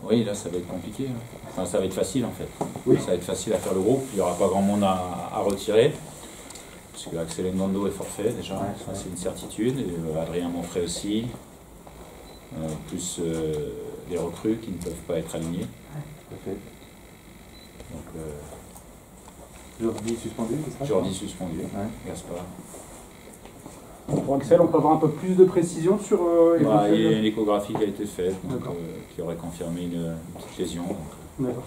Oui, là ça va être compliqué. Enfin, ça va être facile en fait. Oui. Ça va être facile à faire le groupe, il n'y aura pas grand monde à retirer. Parce que Axel Ngando est forfait déjà, ça c'est une certitude. Et, Adrien Monfray aussi. Plus les recrues qui ne peuvent pas être alignés. Tout à fait. Donc, Jordi suspendu, c'est ça? Jordi suspendu, Ouais. Gaspard. Pour Axel, on peut avoir un peu plus de précision sur Il y a une échographie qui a été faite, donc, qui aurait confirmé une petite lésion. D'accord.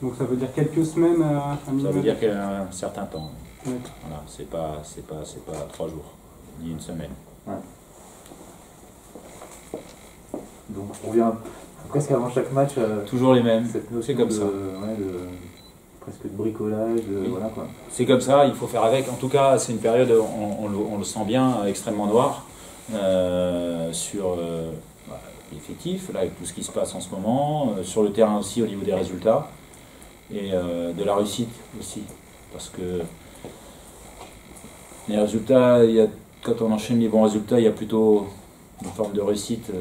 Donc ça veut dire quelques semaines à Ça veut dire qu'il y a un certain temps. Ouais. Voilà, c'est pas 3 jours, ni une semaine. Ouais. Donc on revient presque avant chaque match. Toujours les mêmes, c'est comme ça. Presque de bricolage, Oui. voilà quoi. C'est comme ça, il faut faire avec. En tout cas, c'est une période, on le sent bien, extrêmement noire sur l'effectif, là, avec tout ce qui se passe en ce moment, sur le terrain aussi au niveau des résultats, et de la réussite aussi. Parce que les résultats, quand on enchaîne les bons résultats, il y a plutôt une forme de réussite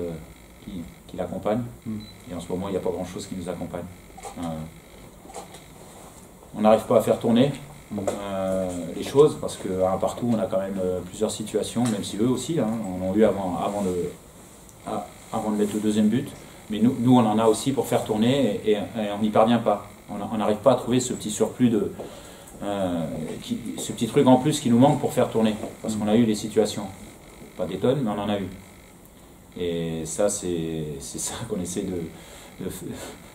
qui l'accompagne. Et en ce moment, il n'y a pas grand-chose qui nous accompagne. On n'arrive pas à faire tourner les choses parce qu'à un partout, on a quand même plusieurs situations, même si eux aussi en ont eu avant de mettre le deuxième but. Mais nous, on en a aussi pour faire tourner et on n'y parvient pas. On n'arrive pas à trouver ce petit surplus ce petit truc en plus qui nous manque pour faire tourner. Parce qu'on a eu les situations. Pas des tonnes, mais on en a eu. Et ça, c'est ça qu'on essaie de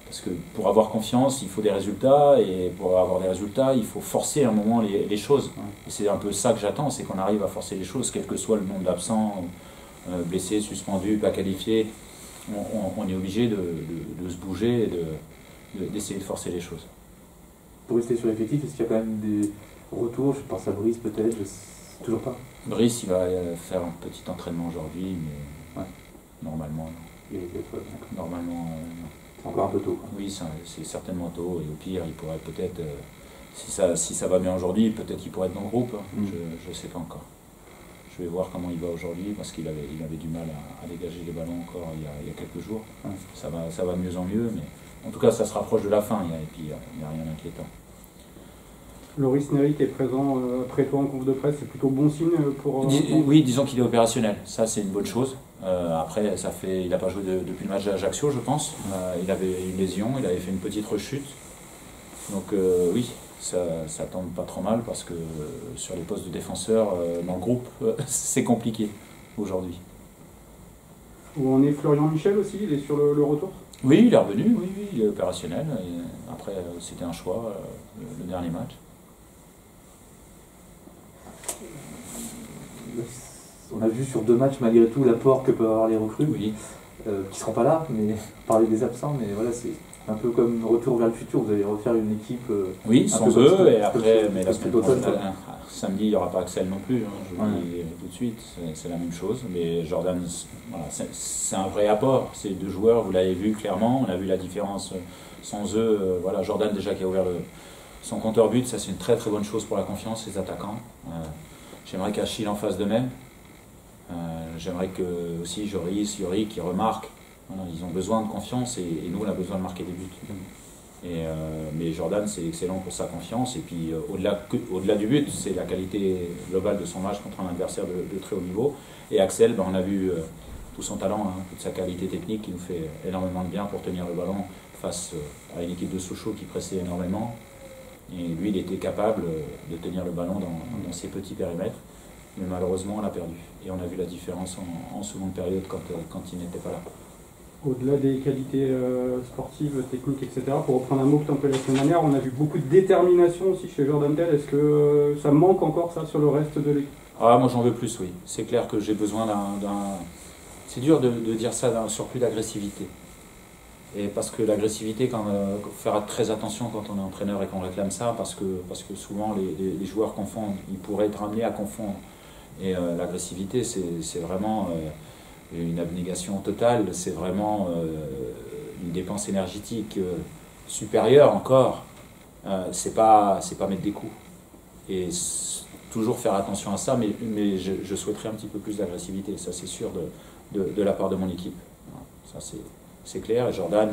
parce que pour avoir confiance, il faut des résultats, et pour avoir des résultats, il faut forcer à un moment les choses. Et c'est un peu ça que j'attends, c'est qu'on arrive à forcer les choses, quel que soit le nombre d'absents, blessés, suspendus, pas qualifiés. On est obligé de se bouger et d'essayer de forcer les choses. Pour rester sur l'effectif, est-ce qu'il y a quand même des retours? Je pense à Brice peut-être, toujours pas. Brice, il va faire un petit entraînement aujourd'hui, mais normalement, normalement non. C'est encore un peu tôt. Oui, c'est certainement tôt, et au pire, il pourrait peut-être, si ça va bien aujourd'hui, peut-être qu'il pourrait être dans le groupe, je ne sais pas encore. Je vais voir comment il va aujourd'hui, parce qu'il avait du mal à dégager les ballons encore il y a quelques jours. Ça va de mieux en mieux, mais en tout cas, ça se rapproche de la fin, et puis il n'y a rien d'inquiétant. Loris Néry qui est présent après toi en conf de presse, c'est plutôt bon signe pour... Oui, disons qu'il est opérationnel, ça c'est une bonne chose. Après, il n'a pas joué depuis le match d'Ajaccio, je pense. Il avait une lésion, il avait fait une petite rechute. Donc oui, ça tombe pas trop mal parce que sur les postes de défenseurs dans le groupe, c'est compliqué aujourd'hui. Où en est Florian Michel aussi, il est sur le retour? Oui, il est revenu, oui, il est opérationnel. Et après, c'était un choix, le dernier match. On a vu sur 2 matchs malgré tout l'apport que peuvent avoir les recrues, Oui. qui ne seront pas là, mais parler des absents, mais voilà, c'est un peu comme retour vers le futur, vous allez refaire une équipe... Oui, sans eux, et après, mais la semaine prochaine, prochaine, samedi, il n'y aura pas Axel non plus, je vous le dis tout de suite, c'est la même chose, mais Jordan, voilà, c'est un vrai apport, ces deux joueurs, vous l'avez vu clairement, on a vu la différence sans eux, voilà, Jordan déjà qui a ouvert son compteur but, ça c'est une très très bonne chose pour la confiance, les attaquants. J'aimerais qu'Achille en fasse de même. J'aimerais que aussi Joris, Yori qui remarquent. Voilà, ils ont besoin de confiance et nous on a besoin de marquer des buts. Mais Jordan c'est excellent pour sa confiance et puis au-delà du but, c'est la qualité globale de son match contre un adversaire de très haut niveau. Et Axel, on a vu tout son talent, toute sa qualité technique qui nous fait énormément de bien pour tenir le ballon face à une équipe de Sochaux qui pressait énormément. Et lui, il était capable de tenir le ballon dans ses petits périmètres. Mais malheureusement, on l'a perdu. Et on a vu la différence en seconde période quand il n'était pas là. Au-delà des qualités sportives, techniques, etc., pour reprendre un mot que tu as employé la semaine dernière, on a vu beaucoup de détermination aussi chez Jordan Tell. Est-ce que ça manque encore ça sur le reste de l'équipe? Moi j'en veux plus, oui. C'est clair que j'ai besoin d'un... C'est dur de dire ça, d'un surplus d'agressivité. Et parce que l'agressivité, il faut faire très attention quand on est entraîneur et qu'on réclame ça, parce que souvent les joueurs confondent, ils pourraient être amenés à confondre. Et l'agressivité, c'est vraiment une abnégation totale, c'est vraiment une dépense énergétique supérieure encore. C'est pas mettre des coups. Et toujours faire attention à ça, mais je souhaiterais un petit peu plus d'agressivité, ça c'est sûr, de la part de mon équipe. Ça c'est clair. Et Jordan,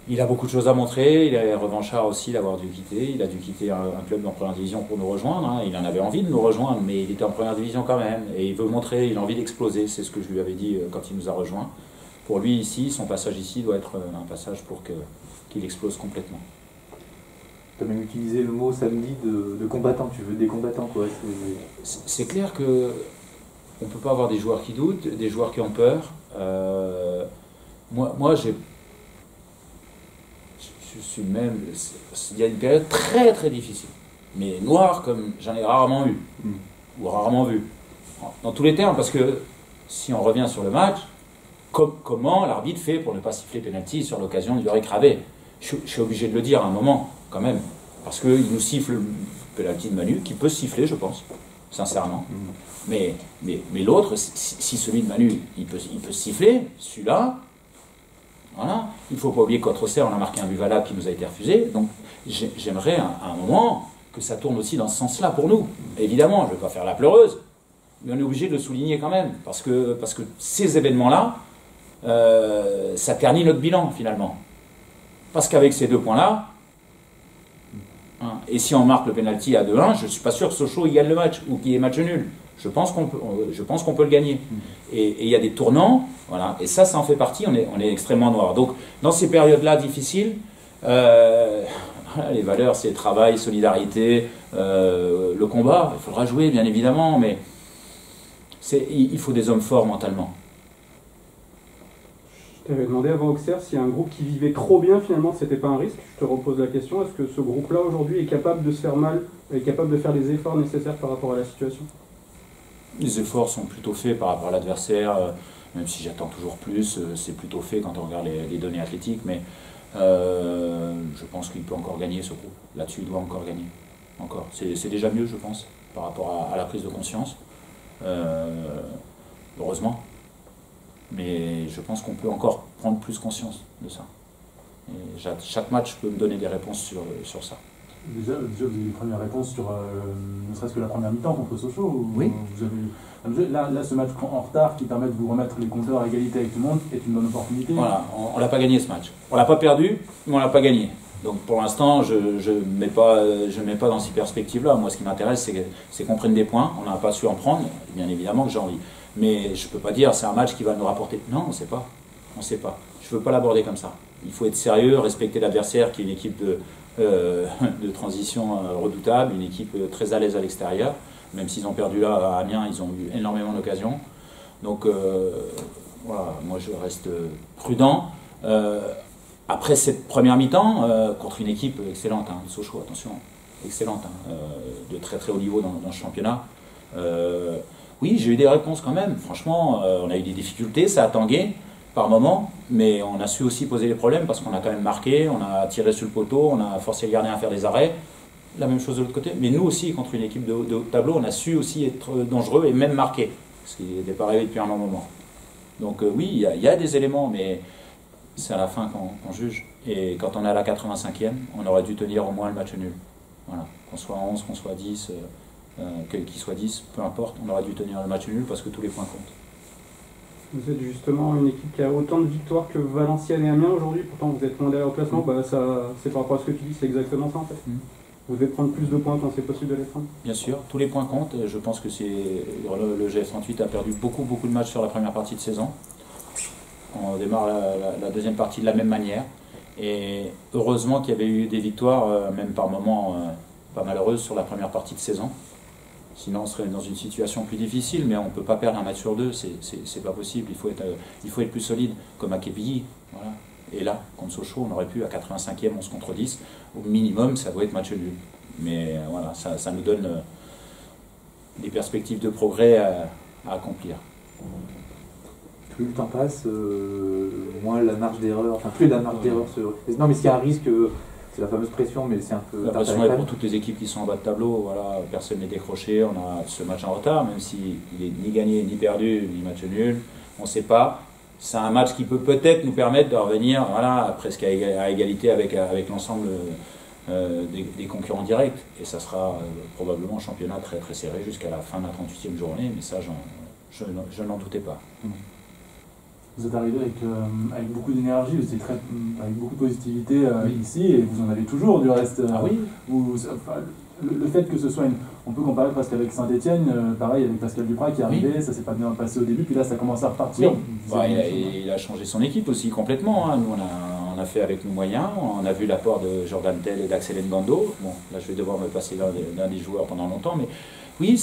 il a beaucoup de choses à montrer. Il est revanchard aussi d'avoir dû quitter. Il a dû quitter un club en première division pour nous rejoindre. Hein. Il en avait envie de nous rejoindre, mais il était en première division quand même. Et il veut montrer, il a envie d'exploser. C'est ce que je lui avais dit quand il nous a rejoints. Pour lui, ici, son passage ici doit être un passage pour qu'il explose complètement. Tu as même utilisé le mot samedi de combattant. Tu veux des combattants, quoi. C'est clair que on ne peut pas avoir des joueurs qui doutent, des joueurs qui ont peur. Moi, je suis même... Il y a une période très très difficile, mais noire comme j'en ai rarement eu, ou rarement vu, dans tous les termes, parce que si on revient sur le match, comment l'arbitre fait pour ne pas siffler pénalty sur l'occasion de Yorick Ravet? Je suis obligé de le dire à un moment, quand même, parce qu'il nous siffle le pénalty de Manu, qui peut siffler, je pense, sincèrement. Mais l'autre, si celui de Manu, il peut siffler, celui-là, voilà. Il ne faut pas oublier qu'Autrauxerre, on a marqué un but valable qui nous a été refusé. Donc j'aimerais à un moment que ça tourne aussi dans ce sens-là pour nous. Évidemment, je ne vais pas faire la pleureuse, mais on est obligé de le souligner quand même. Parce que ces événements-là, ça ternit notre bilan finalement. Parce qu'avec ces 2 points-là, hein, et si on marque le penalty à 2-1, je ne suis pas sûr que Sochaux gagne le match ou qu'il y ait match nul. Je pense qu'on peut le gagner. Et il y a des tournants, voilà, et ça en fait partie, on est extrêmement noir. Donc, dans ces périodes-là difficiles, les valeurs, c'est travail, solidarité, le combat, il faudra jouer, bien évidemment, mais il faut des hommes forts mentalement. Je t'avais demandé avant Auxerre s'il y a un groupe qui vivait trop bien, finalement, c'était pas un risque. Je te repose la question, est-ce que ce groupe-là, aujourd'hui, est capable de se faire mal, est capable de faire les efforts nécessaires par rapport à la situation? Les efforts sont plutôt faits par rapport à l'adversaire, même si j'attends toujours plus, c'est plutôt fait quand on regarde les données athlétiques, mais je pense qu'il peut encore gagner ce groupe. Là-dessus, il doit encore gagner. Encore. C'est déjà mieux, je pense, par rapport à la prise de conscience. Heureusement. Mais je pense qu'on peut encore prendre plus conscience de ça. Et chaque match peut me donner des réponses sur ça. Déjà, vous avez une première réponse sur ne serait-ce que la première mi-temps contre Sochaux. Oui. Là, ce match en retard qui permet de vous remettre les compteurs à égalité avec tout le monde est une bonne opportunité. Voilà, on l'a pas gagné ce match. On l'a pas perdu, mais on l'a pas gagné. Donc pour l'instant, je mets pas dans ces perspectives-là. Moi, ce qui m'intéresse, c'est qu'on prenne des points. On n'a pas su en prendre, bien évidemment que j'ai envie. Mais je peux pas dire c'est un match qui va nous rapporter. Non, on ne sait pas. On sait pas. Je veux pas l'aborder comme ça. Il faut être sérieux, respecter l'adversaire qui est une équipe de transition redoutable, une équipe très à l'aise à l'extérieur. Même s'ils ont perdu là à Amiens, ils ont eu énormément d'occasions. Donc voilà, moi je reste prudent. Après cette première mi-temps, contre une équipe excellente, hein, Sochaux, attention, excellente, hein, de très très haut niveau dans ce championnat. Oui, j'ai eu des réponses quand même. Franchement, on a eu des difficultés, ça a tangué par moment, mais on a su aussi poser les problèmes parce qu'on a quand même marqué, on a tiré sur le poteau, on a forcé le gardien à faire des arrêts. La même chose de l'autre côté. Mais nous aussi, contre une équipe de haut tableau, on a su aussi être dangereux et même marquer, ce qui n'était pas arrivé depuis un long moment. Donc oui, il y a des éléments, mais c'est à la fin qu'on juge. Et quand on est à la 85e, on aurait dû tenir au moins le match nul. Voilà. Qu'on soit 11, qu'on soit 10, qu'il soit 10, peu importe, on aurait dû tenir le match nul parce que tous les points comptent. Vous êtes justement une équipe qui a autant de victoires que Valenciennes et Amiens aujourd'hui, pourtant vous êtes loin derrière au classement, c'est par rapport à ce que tu dis, c'est exactement ça en fait. Vous devez prendre plus de points quand c'est possible de les prendre. Bien sûr, tous les points comptent. Je pense que le GF38 a perdu beaucoup de matchs sur la première partie de saison. On démarre la deuxième partie de la même manière. Et heureusement qu'il y avait eu des victoires, même par moments pas malheureuses, sur la première partie de saison. Sinon, on serait dans une situation plus difficile, mais on ne peut pas perdre un match sur deux, c'est pas possible. Il faut être plus solide, comme à Quevilly. Voilà. Et là, contre Sochaux, on aurait pu à 85e, 11 contre 10. Au minimum, ça doit être match nul. Mais voilà, ça nous donne des perspectives de progrès à accomplir. Plus le temps passe, moins la marge d'erreur, enfin plus la marge d'erreur se... Non, mais s'il y a un risque, c'est la fameuse pression, mais c'est un peu... La pression est pour toutes les équipes qui sont en bas de tableau. Voilà, personne n'est décroché. On a ce match en retard, même s'il n'est ni gagné, ni perdu, ni match nul. On ne sait pas. C'est un match qui peut peut-être nous permettre de revenir presque à égalité avec l'ensemble des concurrents directs. Et ça sera probablement un championnat très, très serré jusqu'à la fin de la 38e journée. Mais ça, je n'en doutais pas. Vous êtes arrivé avec beaucoup d'énergie, avec beaucoup de positivité ici, et vous en avez toujours du reste. Ah oui. Le fait que ce soit on peut comparer presque avec Saint-Etienne, pareil avec Pascal Duprat qui est arrivé, ça s'est pas bien passé au début, puis là ça commence à repartir. Oui. Il a changé son équipe aussi complètement. Hein. Nous on a fait avec nos moyens, on a vu l'apport de Jordan Tell et d'Axel Mbando. Bon, là je vais devoir me passer l'un des joueurs pendant longtemps, mais oui,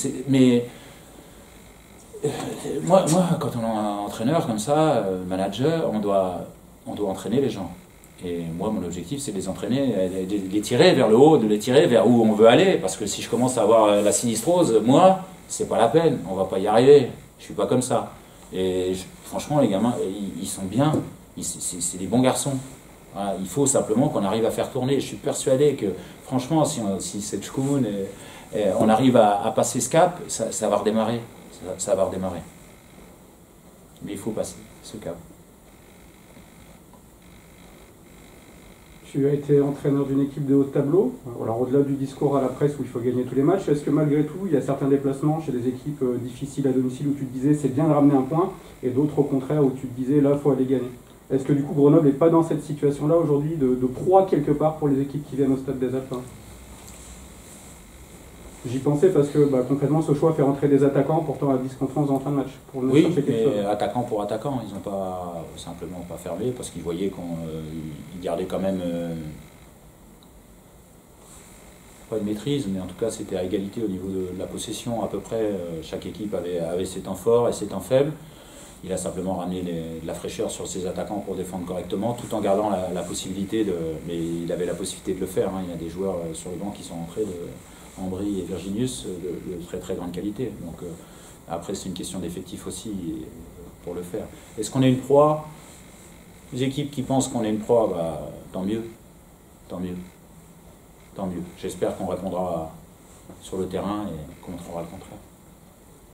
moi, quand on est entraîneur comme ça, manager, on doit entraîner les gens. Et moi, mon objectif, c'est de les entraîner, de les tirer vers le haut, de les tirer vers où on veut aller. Parce que si je commence à avoir la sinistrose, moi, c'est pas la peine, on va pas y arriver. Je suis pas comme ça. Et franchement, les gamins, ils sont bien, c'est des bons garçons. Voilà, il faut simplement qu'on arrive à faire tourner. Je suis persuadé que, franchement, si cette Chkoun, on arrive à passer ce cap, ça va redémarrer. Ça va redémarrer. Mais il faut passer ce cap. Tu as été entraîneur d'une équipe de haut de tableau. Alors au-delà du discours à la presse où il faut gagner tous les matchs, est-ce que malgré tout, il y a certains déplacements chez des équipes difficiles à domicile où tu te disais c'est bien de ramener un point, et d'autres au contraire où tu te disais là, il faut aller gagner? Est-ce que du coup Grenoble n'est pas dans cette situation-là aujourd'hui de proie quelque part pour les équipes qui viennent au Stade des Alpes? J'y pensais parce que concrètement ce choix fait rentrer des attaquants pourtant à 10 contre 11 en fin de match. Pour oui, mais attaquant pour attaquant, ils n'ont pas simplement pas fermé parce qu'ils voyaient qu'ils gardaient quand même pas une maîtrise, mais en tout cas c'était à égalité au niveau de la possession à peu près. Chaque équipe avait ses temps forts et ses temps faibles. Il a simplement ramené de la fraîcheur sur ses attaquants pour défendre correctement, tout en gardant la possibilité mais il avait la possibilité de le faire. Hein. Il y a des joueurs sur le banc qui sont entrés Ambry et Virginius de très très grande qualité. Donc après c'est une question d'effectif aussi pour le faire. Est-ce qu'on est une proie? Les équipes qui pensent qu'on est une proie, tant mieux. Tant mieux. Tant mieux. J'espère qu'on répondra sur le terrain et qu'on montrera le contraire.